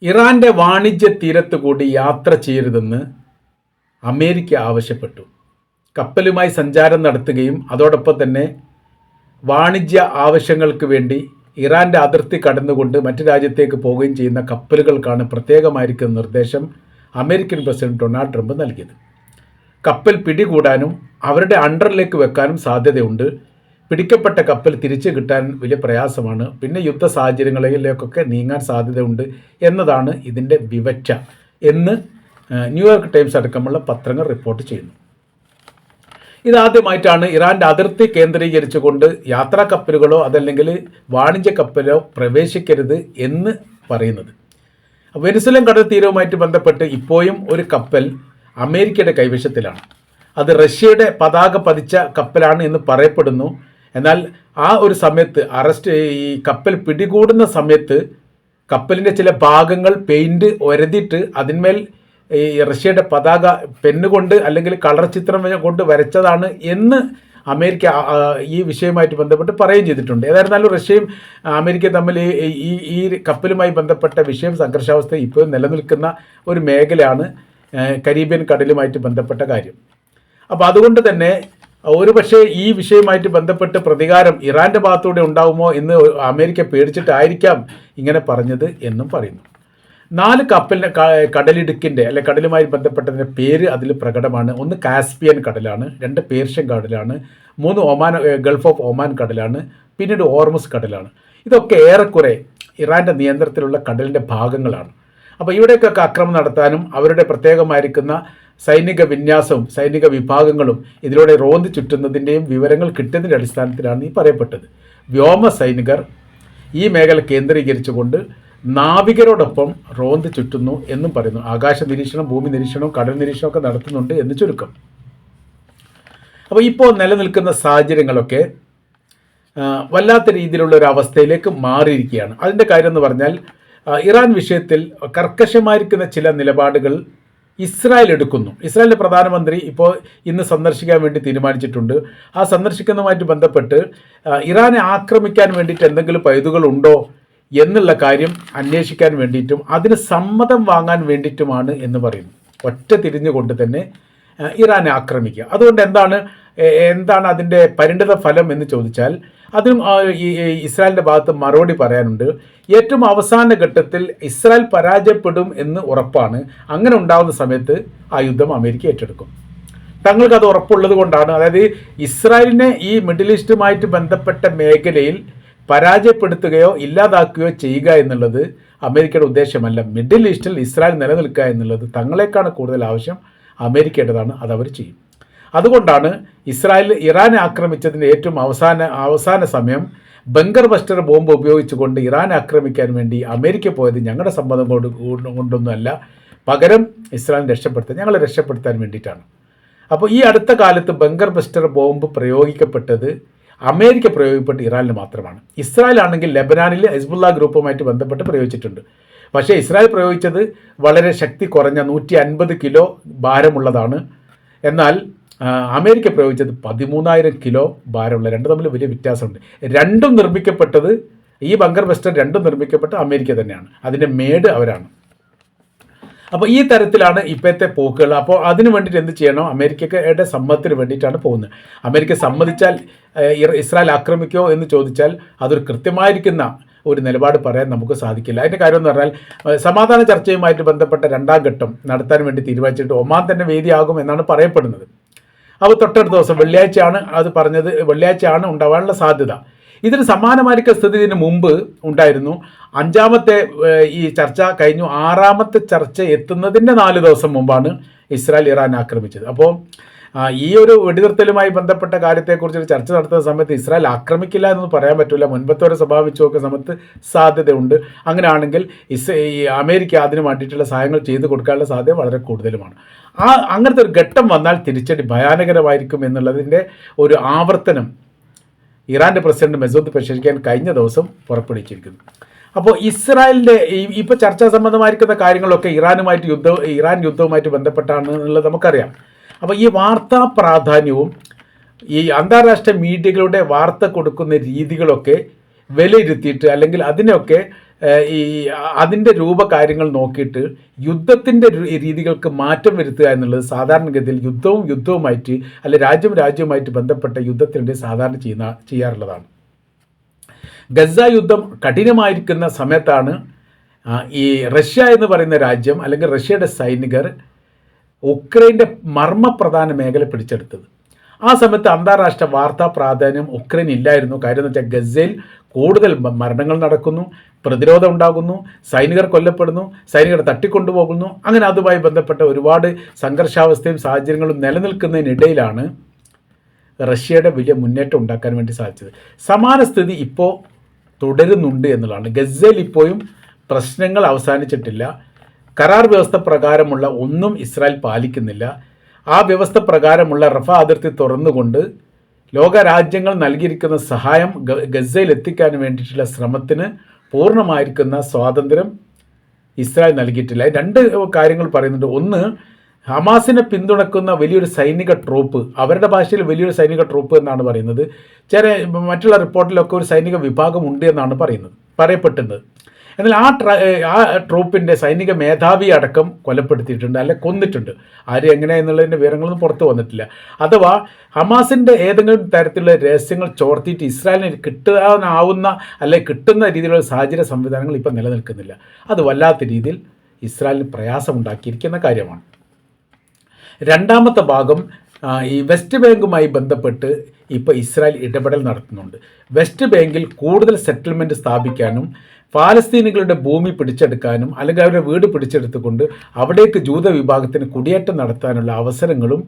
ഇറാന്റെ വാണിജ്യ തീരത്ത് കൂടി യാത്ര ചെയ്യരുതെന്ന് അമേരിക്ക ആവശ്യപ്പെട്ടു. കപ്പലുമായി സഞ്ചാരം നടത്തുകയും അതോടൊപ്പം തന്നെ വാണിജ്യ ആവശ്യങ്ങൾക്ക് വേണ്ടി ഇറാന്റെ അതിർത്തി കടന്നുകൊണ്ട് മറ്റു രാജ്യത്തേക്ക് പോവുകയും ചെയ്യുന്ന കപ്പലുകൾക്കാണ് പ്രത്യേകമായിരിക്കുന്ന നിർദ്ദേശം അമേരിക്കൻ പ്രസിഡന്റ് ഡൊണാൾഡ് ട്രംപ് നൽകിയത്. കപ്പൽ പിടികൂടാനും അവരുടെ അണ്ടറിലേക്ക് വെക്കാനും സാധ്യതയുണ്ട്. പിടിക്കപ്പെട്ട കപ്പൽ തിരിച്ചു കിട്ടാൻ വലിയ പ്രയാസമാണ്. പിന്നെ യുദ്ധ സാഹചര്യങ്ങളിലേക്കൊക്കെ നീങ്ങാൻ സാധ്യതയുണ്ട് എന്നതാണ് ഇതിൻ്റെ വിവക്ഷ എന്ന് ന്യൂയോർക്ക് ടൈംസ് അടക്കമുള്ള പത്രങ്ങൾ റിപ്പോർട്ട് ചെയ്യുന്നു. ഇതാദ്യമായിട്ടാണ് ഇറാൻ്റെ അതിർത്തി കേന്ദ്രീകരിച്ചുകൊണ്ട് യാത്രാ കപ്പലുകളോ അതല്ലെങ്കിൽ വാണിജ്യ കപ്പലോ പ്രവേശിക്കരുത് എന്ന് പറയുന്നത്. വെനിസ്വേലൻ കടൽ തീരവുമായിട്ട് ബന്ധപ്പെട്ട് ഇപ്പോഴും ഒരു കപ്പൽ അമേരിക്കയുടെ കൈവശത്തിലാണ്. അത് റഷ്യയുടെ പതാക പതിച്ച കപ്പലാണ് എന്ന് പറയപ്പെടുന്നു. എന്നാൽ ആ ഒരു സമയത്ത് ഈ കപ്പൽ പിടികൂടുന്ന സമയത്ത് കപ്പലിൻ്റെ ചില ഭാഗങ്ങൾ പെയിൻറ് ഒരതിയിട്ട് അതിന്മേൽ ഈ റഷ്യയുടെ പതാക പെന്നുകൊണ്ട് അല്ലെങ്കിൽ കളർ ചിത്രം കൊണ്ട് വരച്ചതാണ് എന്ന് അമേരിക്ക ഈ വിഷയവുമായിട്ട് ബന്ധപ്പെട്ട് പറയുകയും ചെയ്തിട്ടുണ്ട്. ഏതായിരുന്നാലും റഷ്യയും അമേരിക്കയും തമ്മിൽ ഈ കപ്പലുമായി ബന്ധപ്പെട്ട വിഷയം സംഘർഷാവസ്ഥ ഇപ്പോൾ നിലനിൽക്കുന്ന ഒരു മേഖലയാണ് കരീബിയൻ കടലുമായിട്ട് ബന്ധപ്പെട്ട കാര്യം. അപ്പോൾ അതുകൊണ്ട് തന്നെ ഒരുപക്ഷെ ഈ വിഷയവുമായിട്ട് ബന്ധപ്പെട്ട് പ്രതികാരം ഇറാൻ്റെ ഭാഗത്തൂടെ ഉണ്ടാകുമോ എന്ന് അമേരിക്ക പേടിച്ചിട്ടായിരിക്കാം ഇങ്ങനെ പറഞ്ഞത് എന്നും പറയുന്നു. 4 കപ്പലിൻ്റെ കടലിടുക്കിൻ്റെ അല്ലെ കടലുമായി ബന്ധപ്പെട്ടതിൻ്റെ പേര് അതിൽ പ്രകടമാണ്. 1 കാസ്പിയൻ കടലാണ്, 2 പേർഷ്യൻ കടലാണ്, 3 ഗൾഫ് ഓഫ് ഒമാൻ കടലാണ്, പിന്നീട് ഹോർമുസ് കടലാണ്. ഇതൊക്കെ ഏറെക്കുറെ ഇറാൻ്റെ നിയന്ത്രണത്തിലുള്ള കടലിൻ്റെ ഭാഗങ്ങളാണ്. അപ്പോൾ ഇവിടേക്കൊക്കെ ആക്രമണം നടത്താനും അവരുടെ പ്രത്യേകമായിരിക്കുന്ന സൈനിക വിന്യാസവും സൈനിക വിഭാഗങ്ങളും ഇതിലൂടെ റോന്ത് ചുറ്റുന്നതിൻ്റെയും വിവരങ്ങൾ കിട്ടുന്നതിൻ്റെ അടിസ്ഥാനത്തിലാണ് ഈ പറയപ്പെട്ടത്. വ്യോമ സൈനികർ ഈ മേഖല കേന്ദ്രീകരിച്ചുകൊണ്ട് നാവികരോടൊപ്പം റോന്ത് ചുറ്റുന്നു എന്നും പറയുന്നു. ആകാശ നിരീക്ഷണം, ഭൂമി നിരീക്ഷണവും കടൽ നിരീക്ഷണമൊക്കെ നടത്തുന്നുണ്ട് എന്ന് ചുരുക്കം. അപ്പോൾ ഇപ്പോൾ നിലനിൽക്കുന്ന സാഹചര്യങ്ങളൊക്കെ വല്ലാത്ത രീതിയിലുള്ള ഒരു അവസ്ഥയിലേക്ക് മാറിയിരിക്കുകയാണ്. അതിൻ്റെ കാര്യം എന്ന് പറഞ്ഞാൽ ഇറാൻ വിഷയത്തിൽ കർക്കശമായിരിക്കുന്ന ചില നിലപാടുകൾ ഇസ്രായേൽ എടുക്കുന്നു. ഇസ്രായേലിൻ്റെ പ്രധാനമന്ത്രി ഇപ്പോൾ ഇന്ന് സന്ദർശിക്കാൻ വേണ്ടി തീരുമാനിച്ചിട്ടുണ്ട്. ആ സന്ദർശിക്കുന്നതുമായിട്ട് ബന്ധപ്പെട്ട് ഇറാനെ ആക്രമിക്കാൻ വേണ്ടിയിട്ട് എന്തെങ്കിലും പഴുതുകളുണ്ടോ എന്നുള്ള കാര്യം അന്വേഷിക്കാൻ വേണ്ടിയിട്ടും അതിന് സമ്മതം വാങ്ങാൻ വേണ്ടിയിട്ടുമാണ് എന്ന് പറയുന്നു. ഒറ്റ തിരിഞ്ഞുകൊണ്ട് തന്നെ ഇറാനെ ആക്രമിക്കുക. അതുകൊണ്ട് എന്താണ് അതിൻ്റെ പരിണിത ഫലം എന്ന് ചോദിച്ചാൽ അതിനും ഇസ്രായേലിൻ്റെ ഭാഗത്ത് മറുപടി പറയാനുണ്ട്. ഏറ്റവും അവസാന ഘട്ടത്തിൽ ഇസ്രായേൽ പരാജയപ്പെടും എന്ന് ഉറപ്പാണ്. അങ്ങനെ ഉണ്ടാകുന്ന സമയത്ത് ആ യുദ്ധം അമേരിക്ക ഏറ്റെടുക്കും. തങ്ങൾക്കത് ഉറപ്പുള്ളത് കൊണ്ടാണ്. അതായത് ഇസ്രായേലിനെ ഈ മിഡിൽ ഈസ്റ്റുമായിട്ട് ബന്ധപ്പെട്ട മേഖലയിൽ പരാജയപ്പെടുത്തുകയോ ഇല്ലാതാക്കുകയോ ചെയ്യുക എന്നുള്ളത് അമേരിക്കയുടെ ഉദ്ദേശമല്ല. മിഡിൽ ഈസ്റ്റിൽ ഇസ്രായേൽ നിലനിൽക്കുക എന്നുള്ളത് തങ്ങളെക്കാണ് കൂടുതൽ ആവശ്യം അമേരിക്കയുടേതാണ്. അതവർ ചെയ്യും. അതുകൊണ്ടാണ് ഇസ്രായേൽ ഇറാനെ ആക്രമിച്ചതിൻ്റെ ഏറ്റവും അവസാന സമയം ബങ്കർ ബസ്റ്റർ ബോംബ് ഉപയോഗിച്ചുകൊണ്ട് ഇറാനെ ആക്രമിക്കാൻ വേണ്ടി അമേരിക്ക പോയത് ഞങ്ങളുടെ സമ്മതം കൊണ്ടൊന്നുമല്ല, പകരം ഇസ്രായേലിനെ ഞങ്ങളെ രക്ഷപ്പെടുത്താൻ വേണ്ടിയിട്ടാണ്. അപ്പോൾ ഈ അടുത്ത കാലത്ത് ബങ്കർ ബസ്റ്റർ ബോംബ് പ്രയോഗിക്കപ്പെട്ടത് അമേരിക്ക പ്രയോഗിക്കപ്പെട്ട ഇറാനിൽ മാത്രമാണ്. ഇസ്രായേൽ ആണെങ്കിൽ ലെബനാനിലെ ഹിസ്ബുള്ള ഗ്രൂപ്പുമായിട്ട് ബന്ധപ്പെട്ട് പ്രയോഗിച്ചിട്ടുണ്ട്. പക്ഷേ ഇസ്രായേൽ പ്രയോഗിച്ചത് വളരെ ശക്തി കുറഞ്ഞ 150 കിലോ ഭാരമുള്ളതാണ്. എന്നാൽ അമേരിക്ക പ്രയോഗിച്ചത് 13,000 കിലോ ഭാരമുള്ള. രണ്ടും തമ്മിൽ വലിയ വ്യത്യാസമുണ്ട്. രണ്ടും നിർമ്മിക്കപ്പെട്ടത് ഈ ബങ്കർ ബസ്റ്റർ രണ്ടും നിർമ്മിക്കപ്പെട്ട അമേരിക്ക തന്നെയാണ്. അതിൻ്റെ മേഡ് അവരാണ്. അപ്പോൾ ഈ തരത്തിലാണ് ഇപ്പോഴത്തെ പോക്കുകൾ. അപ്പോൾ അതിന് വേണ്ടിയിട്ട് എന്ത് ചെയ്യണം? അമേരിക്കയുടെ സമ്മതത്തിന് വേണ്ടിയിട്ടാണ് പോകുന്നത്. അമേരിക്ക സമ്മതിച്ചാൽ ഇസ്രായേൽ ആക്രമിക്കുമോ എന്ന് ചോദിച്ചാൽ അതൊരു കൃത്യമായിരിക്കുന്ന ഒരു നിലപാട് പറയാൻ നമുക്ക് സാധിക്കില്ല. അതിൻ്റെ കാര്യം എന്ന് പറഞ്ഞാൽ സമാധാന ചർച്ചയുമായിട്ട് ബന്ധപ്പെട്ട 2ാം ഘട്ടം നടത്താൻ വേണ്ടി തീരുമാനിച്ചിട്ട് ഒമാൻ തന്നെ വേദിയാകും എന്നാണ് പറയപ്പെടുന്നത്. അപ്പോൾ തൊട്ടടുത്ത ദിവസം വെള്ളിയാഴ്ചയാണ് അത് പറഞ്ഞത്. വെള്ളിയാഴ്ചയാണ് ഉണ്ടാവാനുള്ള സാധ്യത. ഇതിന് സമാനമായിരിക്കുന്ന സ്ഥിതി ഇതിന് മുമ്പ് ഉണ്ടായിരുന്നു. 5ാമത്തെ ഈ ചർച്ച കഴിഞ്ഞു. 6ാമത്തെ ചർച്ച എത്തുന്നതിൻ്റെ 4 ദിവസം മുമ്പാണ് ഇസ്രായേൽ ഇറാൻ ആക്രമിച്ചത്. അപ്പോൾ ഈ ഒരു വെടിനിർത്തലുമായി ബന്ധപ്പെട്ട കാര്യത്തെക്കുറിച്ചൊരു ചർച്ച നടത്തുന്ന സമയത്ത് ഇസ്രായേൽ ആക്രമിക്കില്ല എന്നൊന്നും പറയാൻ പറ്റില്ല. മുൻപത്തെ ഒരു സ്വഭാവം വെച്ച് നോക്കുന്ന സമയത്ത് സാധ്യതയുണ്ട്. അങ്ങനെയാണെങ്കിൽ അമേരിക്ക അതിന് വേണ്ടിയിട്ടുള്ള സഹായങ്ങൾ ചെയ്തു കൊടുക്കാനുള്ള സാധ്യത വളരെ കൂടുതലുമാണ്. അങ്ങനത്തെ ഒരു ഘട്ടം വന്നാൽ തിരിച്ചടി ഭയാനകരമായിരിക്കും എന്നുള്ളതിൻ്റെ ഒരു ആവർത്തനം ഇറാൻ്റെ പ്രസിഡന്റ് മെസൂദ് പെഷെഷ്കിയാൻ കഴിഞ്ഞ ദിവസം പുറപ്പെടുവിച്ചിരിക്കുന്നു. അപ്പോൾ ഇസ്രായേലിൻ്റെ ഇപ്പോൾ ചർച്ചാ സംബന്ധമായിരിക്കുന്ന കാര്യങ്ങളൊക്കെ ഇറാൻ യുദ്ധവുമായിട്ട് ബന്ധപ്പെട്ടാണ് എന്നുള്ളത് നമുക്കറിയാം. അപ്പോൾ ഈ വാർത്താ പ്രാധാന്യവും ഈ അന്താരാഷ്ട്ര മീഡിയകളുടെ വാർത്ത കൊടുക്കുന്ന രീതികളൊക്കെ വിലയിരുത്തിയിട്ട് അല്ലെങ്കിൽ അതിനെയൊക്കെ ഈ അതിൻ്റെ രൂപകാര്യങ്ങൾ നോക്കിയിട്ട് യുദ്ധത്തിൻ്റെ രീതികൾക്ക് മാറ്റം വരുത്തുക എന്നുള്ളത് സാധാരണഗതിയിൽ യുദ്ധവുമായിട്ട് അല്ലെ രാജ്യവുമായിട്ട് ബന്ധപ്പെട്ട യുദ്ധത്തിൻ്റെ സാധാരണ ചെയ്യാറുള്ളതാണ്. ഗസ യുദ്ധം കഠിനമായിരിക്കുന്ന സമയത്താണ് ഈ റഷ്യ എന്ന് പറയുന്ന രാജ്യം അല്ലെങ്കിൽ റഷ്യയുടെ സൈനികർ ഉക്രൈൻ്റെ മർമ്മപ്രധാന മേഖല പിടിച്ചെടുത്തത്. ആ സമയത്ത് അന്താരാഷ്ട്ര വാർത്താ പ്രാധാന്യം ഉക്രൈൻ ഇല്ലായിരുന്നു. കാര്യം എന്ന് വെച്ചാൽ ഗസയിൽ കൂടുതൽ മരണങ്ങൾ നടക്കുന്നു, പ്രതിരോധം ഉണ്ടാകുന്നു, സൈനികർ കൊല്ലപ്പെടുന്നു, സൈനികർ തട്ടിക്കൊണ്ടുപോകുന്നു. അങ്ങനെ അതുമായി ബന്ധപ്പെട്ട ഒരുപാട് സംഘർഷാവസ്ഥയും സാഹചര്യങ്ങളും നിലനിൽക്കുന്നതിനിടയിലാണ് റഷ്യയുടെ വലിയ മുന്നേറ്റം ഉണ്ടാക്കാൻ വേണ്ടി സാധിച്ചത്. സമാന സ്ഥിതി ഇപ്പോൾ തുടരുന്നുണ്ട് എന്നുള്ളതാണ്. ഗസയിൽ ഇപ്പോഴും പ്രശ്നങ്ങൾ അവസാനിച്ചിട്ടില്ല. കരാർ വ്യവസ്ഥ പ്രകാരമുള്ള ഒന്നും ഇസ്രായേൽ പാലിക്കുന്നില്ല. ആ വ്യവസ്ഥ പ്രകാരമുള്ള റഫ അതിർത്തി തുറന്നുകൊണ്ട് ലോകരാജ്യങ്ങൾ നൽകിയിരിക്കുന്ന സഹായം ഗസയിൽ എത്തിക്കാൻ വേണ്ടിയിട്ടുള്ള ശ്രമത്തിന് പൂർണ്ണമായിരിക്കുന്ന സ്വാതന്ത്ര്യം ഇസ്രായേൽ നൽകിയിട്ടില്ല. രണ്ട് കാര്യങ്ങൾ പറയുന്നുണ്ട്. ഒന്ന്, ഹമാസിനെ പിന്തുണക്കുന്ന വലിയൊരു സൈനിക ട്രൂപ്പ്, അവരുടെ ഭാഷയിൽ വലിയൊരു സൈനിക ട്രൂപ്പ് എന്നാണ് പറയുന്നത്. മറ്റുള്ള റിപ്പോർട്ടിലൊക്കെ ഒരു സൈനിക വിഭാഗം ഉണ്ട് എന്നാണ് പറയപ്പെട്ടുന്നത്. എന്നാൽ ആ ട്രൂപ്പിൻ്റെ സൈനിക മേധാവി അടക്കം കൊലപ്പെടുത്തിയിട്ടുണ്ട്, അല്ലെ കൊന്നിട്ടുണ്ട്. ആര് എങ്ങനെ എന്നുള്ളതിൻ്റെ വിവരങ്ങളൊന്നും പുറത്തു വന്നിട്ടില്ല. അഥവാ ഹമാസിൻ്റെ ഏതെങ്കിലും തരത്തിലുള്ള രഹസ്യങ്ങൾ ചോർത്തിയിട്ട് ഇസ്രായേലിന് കിട്ടാനാവുന്ന അല്ലെ കിട്ടുന്ന രീതിയിലുള്ള സാഹചര്യ സംവിധാനങ്ങൾ ഇപ്പം നിലനിൽക്കുന്നില്ല. അത് വല്ലാത്ത രീതിയിൽ ഇസ്രായേലിന് പ്രയാസമുണ്ടാക്കിയിരിക്കുന്ന കാര്യമാണ്. രണ്ടാമത്തെ ഭാഗം, ഈ വെസ്റ്റ് ബാങ്കുമായി ബന്ധപ്പെട്ട് ഇപ്പോൾ ഇസ്രായേൽ ഇടപെടൽ നടത്തുന്നുണ്ട്. വെസ്റ്റ് ബാങ്കിൽ കൂടുതൽ സെറ്റിൽമെൻറ്റ് സ്ഥാപിക്കാനും ഫലസ്തീനികളുടെ ഭൂമി പിടിച്ചെടുക്കാനും അല്ലെങ്കിൽ അവരുടെ വീട് പിടിച്ചെടുത്തുകൊണ്ട് അവിടേക്ക് ജൂത വിഭാഗത്തിന് കുടിയേറ്റം നടത്താനുള്ള അവസരങ്ങളും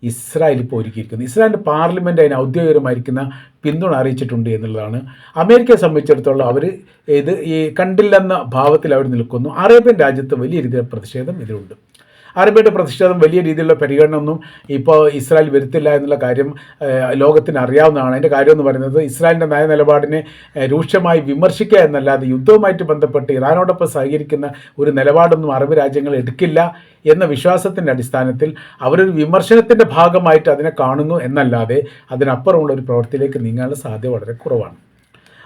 ഇസ്രായേൽ ഇപ്പോൾ ഒരുക്കിയിരിക്കുന്നത്. ഇസ്രായേലിൻ്റെ പാർലമെൻറ്റ് അതിന് ഔദ്യോഗികമായിരിക്കുന്ന പിന്തുണ അറിയിച്ചിട്ടുണ്ട് എന്നുള്ളതാണ്. അമേരിക്കയെ സംബന്ധിച്ചിടത്തോളം അവർ ഈ കണ്ടില്ലെന്ന ഭാവത്തിൽ അവർ നിൽക്കുന്നു. അറേബ്യൻ രാജ്യത്ത് വലിയ രീതിയിലുള്ള പ്രതിഷേധം ഇതിലുണ്ട്. അറബിയുടെ പ്രതിഷേധം വലിയ രീതിയിലുള്ള പരിഗണന ഒന്നും ഇപ്പോൾ ഇസ്രായേൽ വരുത്തില്ല എന്നുള്ള കാര്യം ലോകത്തിന് അറിയാവുന്നതാണ്. അതിൻ്റെ കാര്യം എന്ന് പറയുന്നത് ഇസ്രായേലിൻ്റെ നയനിലപാടിനെ രൂക്ഷമായി വിമർശിക്കുക എന്നല്ലാതെ യുദ്ധവുമായിട്ട് ബന്ധപ്പെട്ട് ഇറാനോടൊപ്പം സഹകരിക്കുന്ന ഒരു നിലപാടൊന്നും അറബ് രാജ്യങ്ങൾ എടുക്കില്ല എന്ന വിശ്വാസത്തിൻ്റെ അടിസ്ഥാനത്തിൽ അവരൊരു വിമർശനത്തിൻ്റെ ഭാഗമായിട്ട് അതിനെ കാണുന്നു എന്നല്ലാതെ അതിനപ്പുറമുള്ള ഒരു പ്രവൃത്തിയിലേക്ക് നീങ്ങാനുള്ള സാധ്യത വളരെ കുറവാണ്.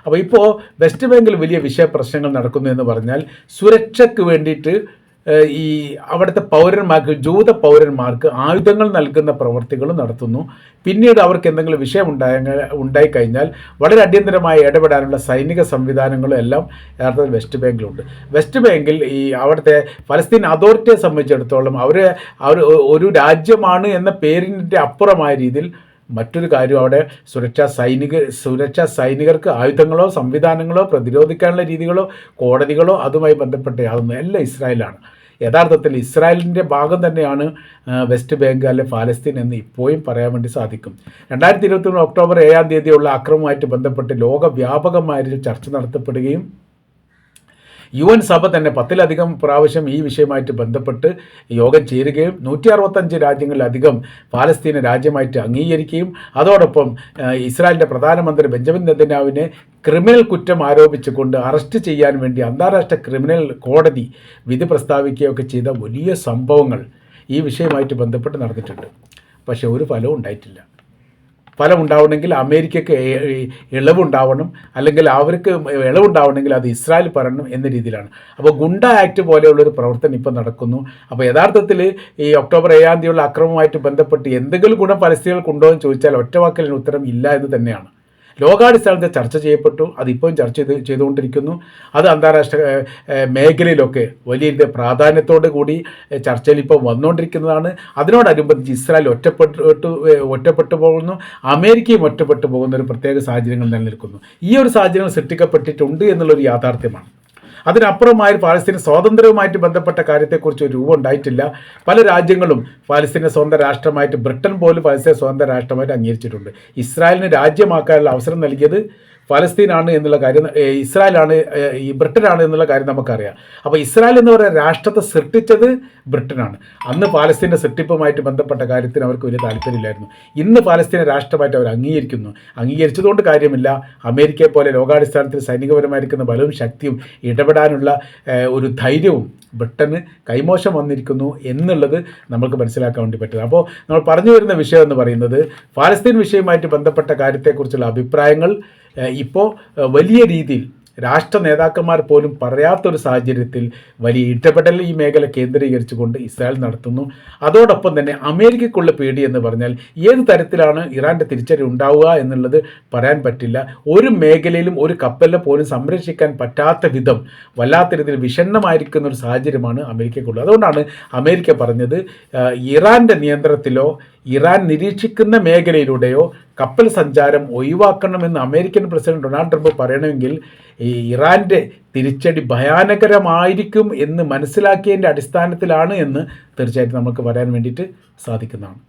അപ്പോൾ ഇപ്പോൾ വെസ്റ്റ് ബാങ്കിൽ വലിയ പ്രശ്നങ്ങൾ നടക്കുന്നു എന്ന് പറഞ്ഞാൽ സുരക്ഷയ്ക്ക് വേണ്ടിയിട്ട് ഈ അവിടുത്തെ പൗരന്മാർക്ക്, ജൂത പൗരന്മാർക്ക് ആയുധങ്ങൾ നൽകുന്ന പ്രവർത്തികൾ നടത്തുന്നു. പിന്നീട് അവർക്ക് എന്തെങ്കിലും വിഷയം ഉണ്ടായിക്കഴിഞ്ഞാൽ വളരെ അടിയന്തരമായി ഇടപെടാനുള്ള സൈനിക സംവിധാനങ്ങളും എല്ലാം യഥാർത്ഥത്തിൽ വെസ്റ്റ് ബാങ്കിലുണ്ട്. വെസ്റ്റ് ബാങ്കിൽ ഈ അവിടുത്തെ ഫലസ്തീൻ അതോറിറ്റിയെ സംബന്ധിച്ചിടത്തോളം അവർ ഒരു രാജ്യമാണ് എന്ന പേരിൻ്റെ അപ്പുറമായ രീതിയിൽ മറ്റൊരു കാര്യം, അവിടെ സുരക്ഷാ സൈനികർക്ക് ആയുധങ്ങളോ സംവിധാനങ്ങളോ പ്രതിരോധിക്കാനുള്ള രീതികളോ കോടതികളോ അതുമായി ബന്ധപ്പെട്ട യാതൊന്നും എല്ലാം ഇസ്രായേലാണ്. യഥാർത്ഥത്തിൽ ഇസ്രായേലിൻ്റെ ഭാഗം തന്നെയാണ് വെസ്റ്റ് ബാങ്ക് അല്ലെ ഫലസ്തീൻ എന്ന് ഇപ്പോഴും പറയാൻ വേണ്ടി സാധിക്കും. 2023 ഒക്ടോബർ 7 ആക്രമണവുമായിട്ട് ബന്ധപ്പെട്ട് ലോകവ്യാപകമായ ചർച്ച നടത്തപ്പെടുകയും UN സഭ തന്നെ 10ലധികം പ്രാവശ്യം ഈ വിഷയമായിട്ട് ബന്ധപ്പെട്ട് യോഗം ചേരുകയും 165 രാജ്യങ്ങളിലധികം പാലസ്തീനെ രാജ്യമായിട്ട് അംഗീകരിക്കുകയും അതോടൊപ്പം ഇസ്രായേലിൻ്റെ പ്രധാനമന്ത്രി ബെഞ്ചമിൻ നെതന്യാഹുവിനെ ക്രിമിനൽ കുറ്റം ആരോപിച്ചുകൊണ്ട് അറസ്റ്റ് ചെയ്യാൻ വേണ്ടി അന്താരാഷ്ട്ര ക്രിമിനൽ കോടതി വിധി പ്രസ്താവിക്കുകയൊക്കെ ചെയ്ത വലിയ സംഭവങ്ങൾ ഈ വിഷയമായിട്ട് ബന്ധപ്പെട്ട് നടന്നിട്ടുണ്ട്. പക്ഷേ ഒരു ഫലവും ഉണ്ടായിട്ടില്ല. ഫലമുണ്ടാവണമെങ്കിൽ അമേരിക്കയ്ക്ക് ഇളവുണ്ടാവണം, അല്ലെങ്കിൽ അവർക്ക് ഇളവുണ്ടാവണമെങ്കിൽ അത് ഇസ്രായേൽ പറയണം എന്ന രീതിയിലാണ്. അപ്പോൾ ഗുണ്ട ആക്ട് പോലെയുള്ളൊരു പ്രവർത്തനം ഇപ്പോൾ നടക്കുന്നു. അപ്പോൾ യഥാർത്ഥത്തിൽ ഈ ഒക്ടോബർ 7 അക്രമവുമായിട്ട് ബന്ധപ്പെട്ട് എന്തെങ്കിലും ഗുണം പലസ്തീനുകൾക്കുണ്ടോ എന്ന് ചോദിച്ചാൽ ഒറ്റവാക്കലിന് ഉത്തരം ഇല്ല എന്ന് തന്നെയാണ്. ലോകാടിസ്ഥാനത്തിൽ ചർച്ച ചെയ്യപ്പെട്ടു, അതിപ്പോഴും ചർച്ച ചെയ്തുകൊണ്ടിരിക്കുന്നു. അത് അന്താരാഷ്ട്ര മേഖലയിലൊക്കെ വലിയ പ്രാധാന്യത്തോടു കൂടി ചർച്ചയിൽ ഇപ്പോൾ വന്നുകൊണ്ടിരിക്കുന്നതാണ്. അതിനോടനുബന്ധിച്ച് ഇസ്രായേൽ ഒറ്റപ്പെട്ടു പോകുന്നു, അമേരിക്കയും ഒറ്റപ്പെട്ടു പോകുന്ന ഒരു പ്രത്യേക സാഹചര്യങ്ങൾ നിലനിൽക്കുന്നു. ഈ ഒരു സാഹചര്യങ്ങൾ സൃഷ്ടിക്കപ്പെട്ടിട്ടുണ്ട് എന്നുള്ളൊരു യാഥാർത്ഥ്യമാണ്. അതിനപ്പുറമായി പാലസ്തീൻ സ്വാതന്ത്ര്യവുമായിട്ട് ബന്ധപ്പെട്ട കാര്യത്തെക്കുറിച്ച് ഒരു രൂപം ഉണ്ടായിട്ടില്ല. പല രാജ്യങ്ങളും പാലസ്തീനെ സ്വന്തം രാഷ്ട്രമായിട്ട്, ബ്രിട്ടൻ പോലും പാലസ്തീനെ സ്വന്തം രാഷ്ട്രമായിട്ട് അംഗീകരിച്ചിട്ടുണ്ട്. ഇസ്രായേലിന് രാജ്യമാക്കാനുള്ള അവസരം നൽകിയത് ഫലസ്തീനാണ് എന്നുള്ള കാര്യം, ഇസ്രായേലാണ്, ഈ ബ്രിട്ടനാണ് എന്നുള്ള കാര്യം നമുക്കറിയാം. അപ്പോൾ ഇസ്രായേൽ എന്ന് പറയുന്ന രാഷ്ട്രത്തെ സൃഷ്ടിച്ചത് ബ്രിട്ടനാണ്. അന്ന് പാലസ്തീൻ്റെ സൃഷ്ടിപ്പുമായിട്ട് ബന്ധപ്പെട്ട കാര്യത്തിന് അവർക്ക് വലിയ താല്പര്യമില്ലായിരുന്നു. ഇന്ന് പാലസ്തീനെ രാഷ്ട്രമായിട്ട് അവർ അംഗീകരിച്ചതുകൊണ്ട് കാര്യമില്ല. അമേരിക്കയെ പോലെ ലോകാടിസ്ഥാനത്തിൽ സൈനികപരമായിരിക്കുന്ന ബലവും ശക്തിയും ഇടപെടാനുള്ള ഒരു ധൈര്യവും ബ്രിട്ടന് കൈമോശം വന്നിരിക്കുന്നു എന്നുള്ളത് നമുക്ക് മനസ്സിലാക്കാൻ വേണ്ടി പറ്റുന്നത്. അപ്പോൾ നമ്മൾ പറഞ്ഞു വരുന്ന വിഷയം എന്ന് പറയുന്നത് ഫലസ്തീൻ വിഷയവുമായിട്ട് ബന്ധപ്പെട്ട കാര്യത്തെക്കുറിച്ചുള്ള അഭിപ്രായങ്ങൾ ഇപ്പോൾ വലിയ രീതിയിൽ രാഷ്ട്ര നേതാക്കന്മാർ പോലും പറയാത്തൊരു സാഹചര്യത്തിൽ വലിയ ഇടപെടൽ ഈ മേഖല കേന്ദ്രീകരിച്ചുകൊണ്ട് ഇസ്രായേൽ നടത്തുന്നു. അതോടൊപ്പം തന്നെ അമേരിക്കയ്ക്കുള്ള പേടി എന്ന് പറഞ്ഞാൽ ഏത് തരത്തിലാണ് ഇറാൻ്റെ തിരിച്ചടി ഉണ്ടാവുക എന്നുള്ളത് പറയാൻ പറ്റില്ല. ഒരു മേഖലയിലും ഒരു കപ്പലിനെ പോലും സംരക്ഷിക്കാൻ പറ്റാത്ത വിധം വല്ലാത്ത രീതിയിൽ വിഷണ്ണമായിരിക്കുന്ന ഒരു സാഹചര്യമാണ് അമേരിക്കയ്ക്കുള്ളത്. അതുകൊണ്ടാണ് അമേരിക്ക പറഞ്ഞത് ഇറാൻ്റെ നിയന്ത്രണത്തിലോ ഇറാൻ നിരീക്ഷിക്കുന്ന മേഖലയിലൂടെയോ കപ്പൽ സഞ്ചാരം ഒഴിവാക്കണമെന്ന് അമേരിക്കൻ പ്രസിഡന്റ് ഡൊണാൾഡ് ട്രംപ് പറയണമെങ്കിൽ ഈ ഇറാൻ്റെ തിരിച്ചടി ഭയാനകരമായിരിക്കും എന്ന് മനസ്സിലാക്കിയതിൻ്റെ അടിസ്ഥാനത്തിലാണ് എന്ന് തീർച്ചയായിട്ടും നമുക്ക് പറയാൻ വേണ്ടിയിട്ട് സാധിക്കുന്നതാണ്.